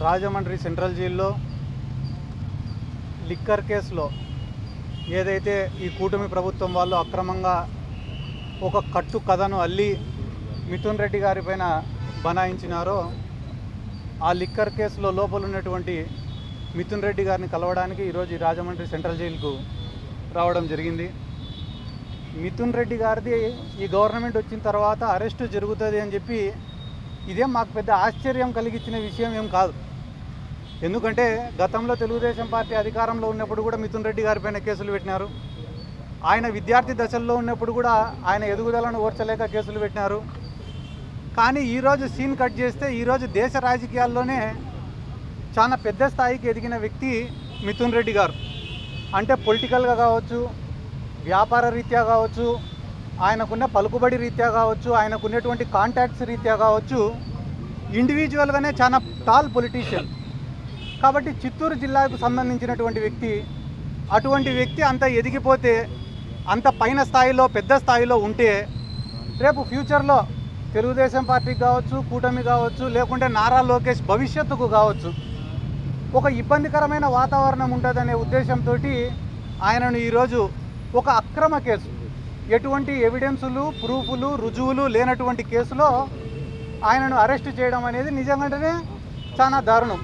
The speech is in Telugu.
రాజమండ్రి సెంట్రల్ జైల్లో లిక్కర్ కేసులో ఏదైతే ఈ కూటమి ప్రభుత్వం వాళ్ళు అక్రమంగా ఒక కట్టు కథను అల్లి మిథున్ రెడ్డి గారి పైన బనాయించినారో ఆ లిక్కర్ కేసులో లోపల ఉన్నటువంటి మిథున్ రెడ్డి గారిని కలవడానికి ఈరోజు ఈ రాజమండ్రి సెంట్రల్ జైలుకు రావడం జరిగింది. మిథున్ రెడ్డి గారిది ఈ గవర్నమెంట్ వచ్చిన తర్వాత అరెస్టు జరుగుతుంది అని చెప్పి ఇదేం మాకు పెద్ద ఆశ్చర్యం కలిగించిన విషయం ఏం కాదు. ఎందుకంటే గతంలో తెలుగుదేశం పార్టీ అధికారంలో ఉన్నప్పుడు కూడా మిథున్ రెడ్డి గారి పైన కేసులు పెట్టినారు. ఆయన విద్యార్థి దశల్లో ఉన్నప్పుడు కూడా ఆయన ఎదుగుదలను ఓర్చలేక కేసులు పెట్టినారు. కానీ ఈరోజు సీన్ కట్ చేస్తే ఈరోజు దేశ రాజకీయాల్లోనే చాలా పెద్ద స్థాయికి ఎదిగిన వ్యక్తి మిథున్ రెడ్డి గారు. అంటే పొలిటికల్గా కావచ్చు, వ్యాపార రీత్యా కావచ్చు, ఆయనకున్న పలుకుబడి రీత్యా కావచ్చు, ఆయనకున్నటువంటి కాంటాక్ట్స్ రీత్యా కావచ్చు, ఇండివిజువల్గానే చాలా టాల్ పొలిటీషియన్. కాబట్టి చిత్తూరు జిల్లాకు సంబంధించినటువంటి వ్యక్తి, అటువంటి వ్యక్తి అంత ఎదిగిపోతే, అంత పైన స్థాయిలో పెద్ద స్థాయిలో ఉంటే రేపు ఫ్యూచర్లో తెలుగుదేశం పార్టీకి కావచ్చు, కూటమి కావచ్చు, లేకుంటే నారా లోకేష్ భవిష్యత్తుకు కావచ్చు ఒక ఇబ్బందికరమైన వాతావరణం ఉంటుందనే ఉద్దేశంతో ఆయనను ఈరోజు ఒక అక్రమ కేసు, ఎటువంటి ఎవిడెన్సులు, ప్రూఫ్లు, రుజువులు లేనటువంటి కేసులో ఆయనను అరెస్ట్ చేయడం అనేది నిజంగానే చాలా దారుణం.